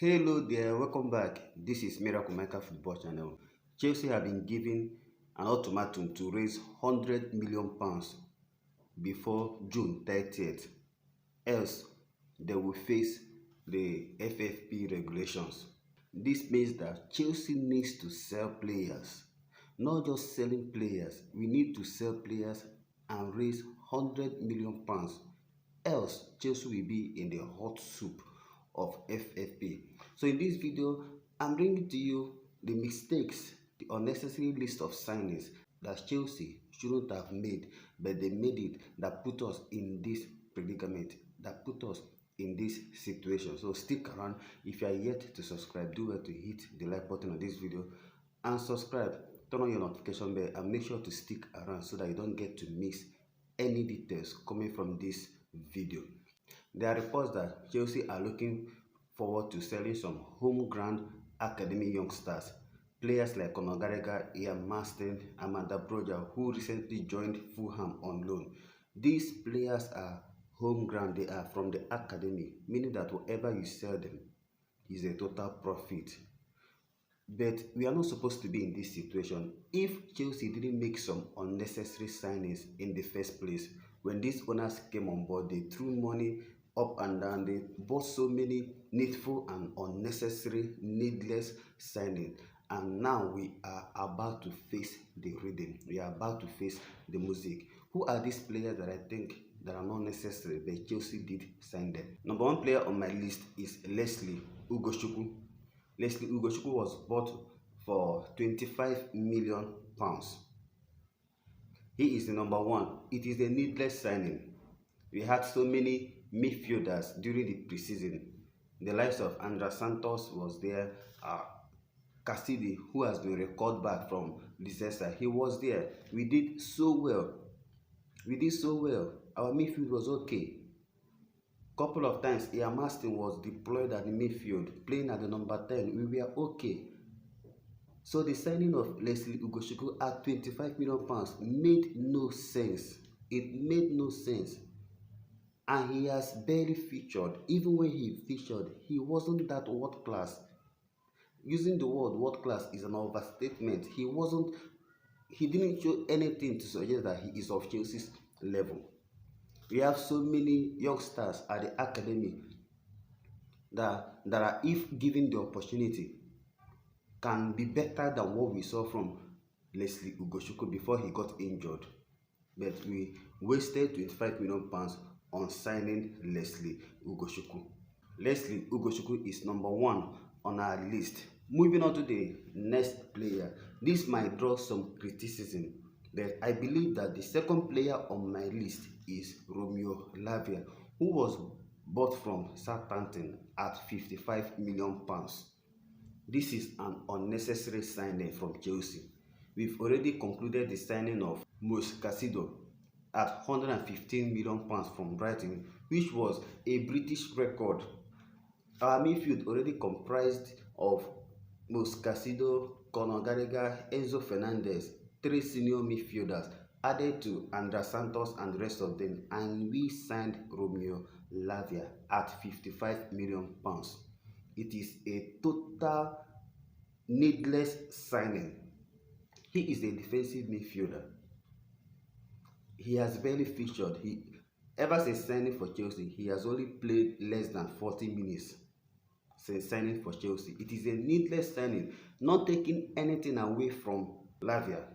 Hello there, welcome back. This is Miracle Maker Football Channel. Chelsea have been given an ultimatum to raise £100 million before June 30th, else they will face the FFP regulations. This means that Chelsea needs to sell players, not just selling players. We need to sell players and raise £100 million, else Chelsea will be in the hot soup of FFP. So in this video, I'm bringing to you the mistakes, the unnecessary list of signings that Chelsea shouldn't have made, but they made it, that put us in this predicament, that put us in this situation. So stick around. If you are yet to subscribe, do well to hit the like button on this video and subscribe. Turn on your notification bell and make sure to stick around so that you don't get to miss any details coming from this video. There are reports that Chelsea are looking forward to selling some homegrown academy youngsters, players like Conor Gallagher, MAASTEN, Amanda Broja, who recently joined Fulham on loan. These players are homegrown, they are from the academy, meaning that whatever you sell them is a total profit. But we are not supposed to be in this situation. If Chelsea didn't make some unnecessary signings in the first place, when these owners came on board, they threw money up and down. They bought so many needful and unnecessary, needless signings. And now we are about to face the rhythm. We are about to face the music. Who are these players that I think that are not necessary, but Chelsea did sign them? Number one player on my list is Leslie Ugochukwu. Leslie Ugochukwu was bought for £25 million. He is the number one. It is a needless signing. We had so many midfielders during the preseason. The likes of Andra Santos was there. Cassidy, who has been recalled back from Leicester, he was there. We did so well. Our midfield was okay. Couple of times, MAASTEN was deployed at the midfield, playing at the number 10. We were okay. So the signing of Leslie Ugochukwu at £25 million made no sense. It made no sense. And he has barely featured. Even when he featured, he wasn't that world class. Using the word world class is an overstatement. He didn't show anything to suggest that he is of Chelsea's level. We have so many youngsters at the academy that are, if given the opportunity, can be better than what we saw from Leslie Ugochukwu before he got injured. But we wasted £25 million on signing Leslie Ugochukwu. Leslie Ugochukwu is number one on our list. Moving on to the next player. This might draw some criticism, but I believe that the second player on my list is Romeo Lavia, who was bought from Southampton at £55 million. This is an unnecessary signing from Chelsea. We've already concluded the signing of Mos Casido at £115 million from Brighton, which was a British record. Our midfield already comprised of Mos Casido, Conor Gallagher, Enzo Fernandez, 3 senior midfielders, added to Andra Santos and the rest of them, and we signed Romeo Lavia at £55 million. It is a total needless signing. He is a defensive midfielder. He has barely featured. Ever since signing for Chelsea, he has only played less than 40 minutes since signing for Chelsea. It is a needless signing, not taking anything away from Lavia.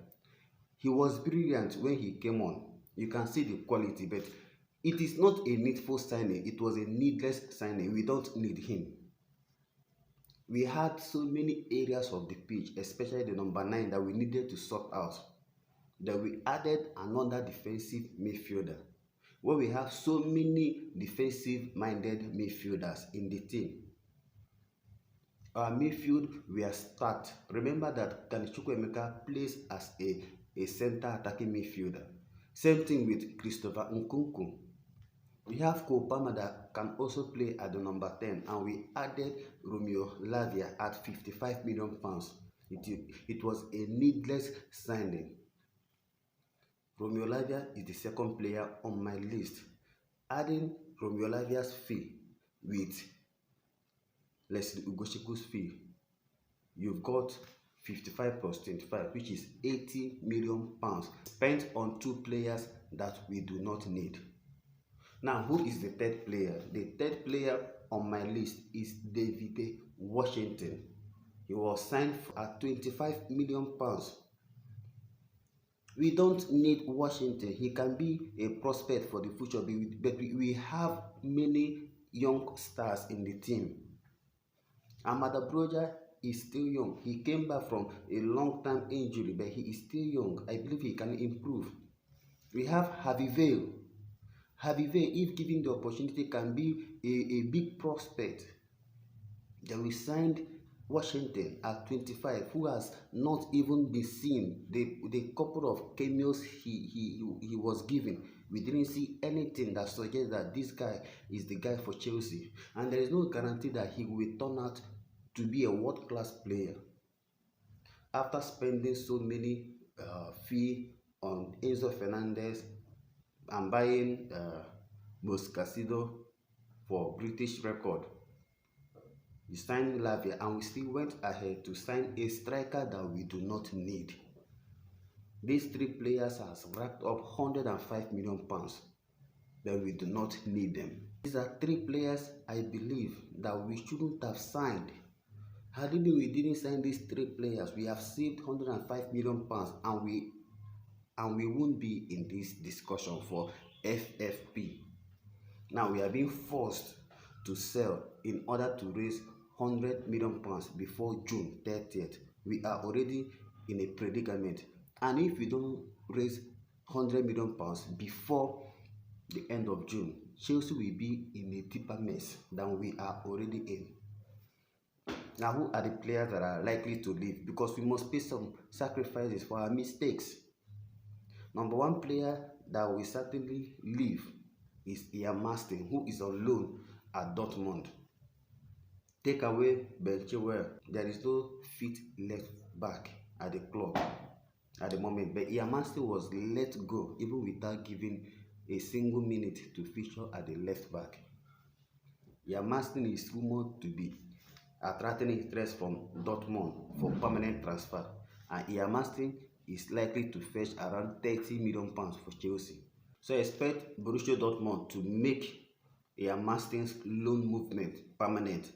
He was brilliant when he came on. You can see the quality, but it is not a needful signing. It was a needless signing. We don't need him. We had so many areas of the pitch, especially the number 9, that we needed to sort out, that we added another defensive midfielder. When we have so many defensive-minded midfielders in the team, our midfield, we are stacked. Remember that Chukwuemeka plays as a center attacking midfielder. Same thing with Christopher Nkunku. We have Cole Palmer that can also play at the number 10, and we added Romeo Lavia at £55 million. It was a needless signing. Romeo Lavia is the second player on my list. Adding Romeo Lavia's fee with Leslie Ugochukwu fee, you've got 55 plus 25, which is 80 million pounds spent on two players that we do not need. Now, who is the third player? The third player on my list is David Washington. He was signed at 25 million pounds. We don't need Washington. He can be a prospect for the future, but we have many young stars in the team. Amada Broja is still young. He came back from a long-term injury, but he is still young. I believe he can improve. We have Harvey Vale. Harvey Vale, if given the opportunity, can be a big prospect. Then we signed Washington at 25, who has not even been seen. The couple of cameos he was given, we didn't see anything that suggests that this guy is the guy for Chelsea. And there is no guarantee that he will turn out to be a world-class player. After spending so many fee on Enzo Fernandez and buying Moscasido for British record, we signed Lavia, and we still went ahead to sign a striker that we do not need. These three players has racked up 105 million pounds, but we do not need them. These are three players I believe that we shouldn't have signed. Had it been we didn't sign these three players, we have saved 105 million pounds, and we won't be in this discussion for FFP. Now we are being forced to sell in order to raise 100 million pounds before June 30th. We are already in a predicament, and if we don't raise 100 million pounds before the end of June, Chelsea will be in a deeper mess than we are already in. Now, who are the players that are likely to leave? Because we must pay some sacrifices for our mistakes. Number one player that will certainly leave is MAASTEN, who is on loan at Dortmund. Take away Ben Chilwell, there is no fit left back at the club at the moment. But MAASTEN was let go even without giving a single minute to feature at the left back. MAASTEN is rumored to be attracting interest from Dortmund for permanent transfer, and MAASTEN is likely to fetch around 30 million pounds for Chelsea. So expect Borussia Dortmund to make MAASTEN's loan movement permanent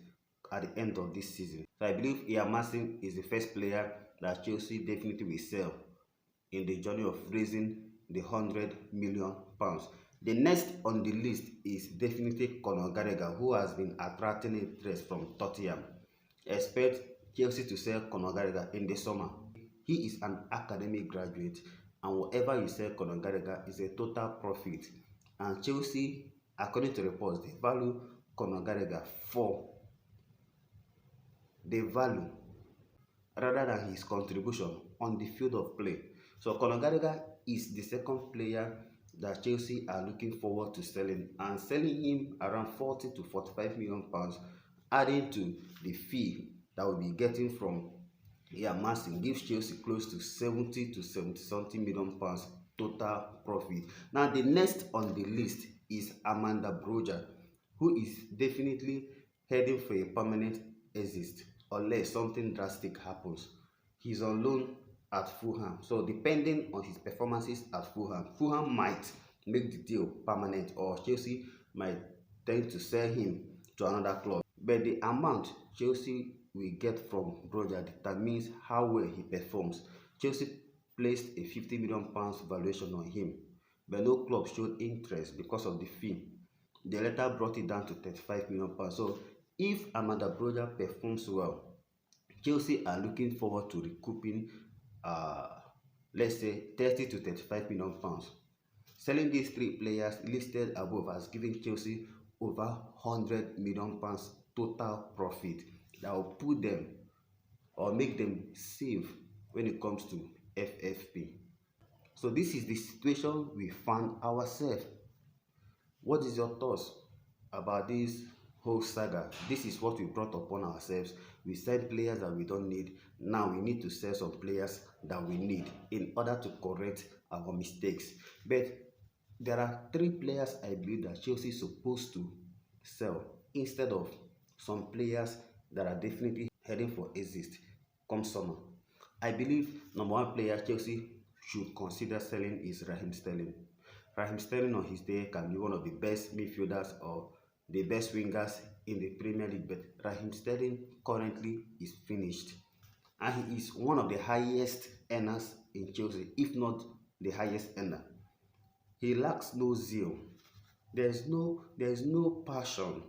at the end of this season. So I believe MAASTEN is the first player that Chelsea definitely will sell in the journey of raising the 100 million pounds. The next on the list is definitely Conor Gallagher, who has been attracting interest from Tottenham. Expect Chelsea to sell Conor Gallagher in the summer. He is an academic graduate, and whatever you sell Conor Gallagher is a total profit. And Chelsea, according to reports, they value Conor Gallagher for the value rather than his contribution on the field of play. So Conor Gallagher is the second player that Chelsea are looking forward to selling, and selling him around 40 to 45 million pounds, adding to the fee that we'll be getting from MAASTEN, gives Chelsea close to 70 to 70 million pounds total profit. Now the next on the list is Amada Broja, who is definitely heading for a permanent exit unless something drastic happens. He's on loan at Fulham, so depending on his performances at Fulham might make the deal permanent, or Chelsea might tend to sell him to another club. But the amount Chelsea will get from Broja determines how well he performs. Chelsea placed a 50 million pounds valuation on him, but no club showed interest because of the fee. They later brought it down to 35 million pounds. So if Amada Broja performs well, Chelsea are looking forward to recouping let's say 30 to 35 million pounds. Selling these three players listed above has given Chelsea over 100 million pounds total profit that will put them or make them save when it comes to FFP. So this is the situation we found ourselves. What is your thoughts about this whole saga? This is what we brought upon ourselves. We sell players that we don't need. Now we need to sell some players that we need in order to correct our mistakes. But there are three players I believe that Chelsea is supposed to sell instead of some players that are definitely heading for exit come summer. I believe number one player Chelsea should consider selling is Raheem Sterling. Raheem Sterling on his day can be one of the best midfielders or the best wingers in the Premier League, but Raheem Sterling currently is finished. And he is one of the highest earners in Chelsea, if not the highest earner. He lacks no zeal. There is no passion.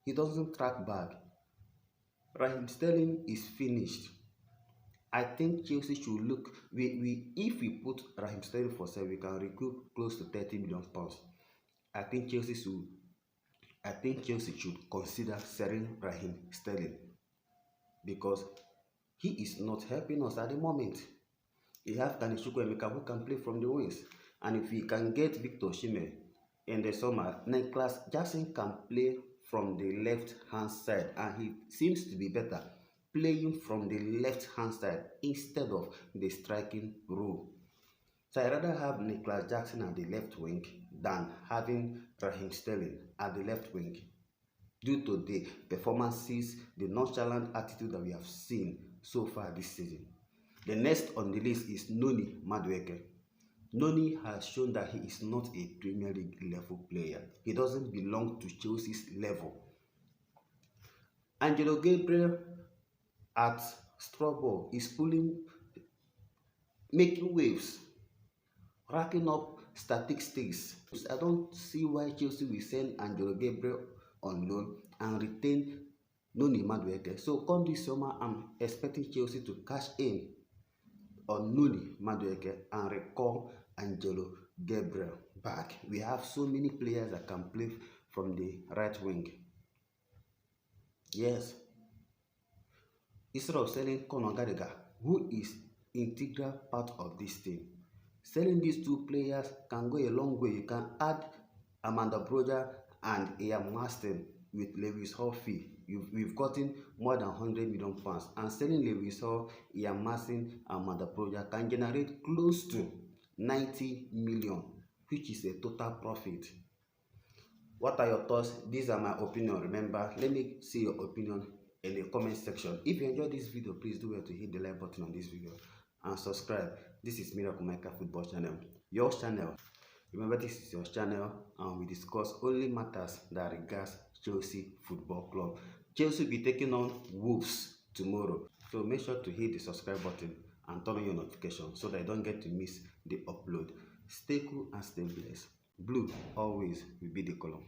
He doesn't track back. Raheem Sterling is finished. I think Chelsea should look. If we put Raheem Sterling for sale, we can recoup close to 30 million pounds. I think Chelsea should. I think Chelsea should consider selling Raheem Sterling because he is not helping us at the moment. We have Tani Chukwuemeka who can play from the wings, and if we can get Victor Osimhen in the summer, Nicholas Jackson can play from the left hand side, and he seems to be better playing from the left hand side instead of the striking role. So I rather have Nicholas Jackson at the left wing than having Raheem Sterling at the left wing due to the performances, the nonchalant attitude that we have seen so far this season. The next on the list is Noni Madueke. Noni has shown that he is not a Premier League level player. He doesn't belong to Chelsea's level. Angelo Gabriel at Strasbourg is making waves, racking up statistics. I don't see why Chelsea will send Angelo Gabriel on loan and retain Noni Madueke. So come this summer, I'm expecting Chelsea to cash in on Noni Madueke and recall Angelo Gabriel back. We have so many players that can play from the right wing. Yes. Instead of selling Conor Gallagher, who is integral part of this team, selling these two players can go a long way. You can add Amanda Broja and Ian MAASTEN with Lewis Hall fee. We've gotten more than 100 million pounds, and selling Lewis Hall, Ian MAASTEN, and Amanda Broja can generate close to 90 million, which is a total profit. What are your thoughts? These are my opinion. Remember, let me see your opinion in the comment section. If you enjoyed this video, please do well to hit the like button on this video and subscribe. This is Miracle Maker Football Channel, your channel. Remember, this is your channel, and we discuss only matters that regards Chelsea Football Club. Chelsea will be taking on Wolves tomorrow, so make sure to hit the subscribe button and turn on your notifications so that you don't get to miss the upload. Stay cool and stay blessed. Blue always will be the color.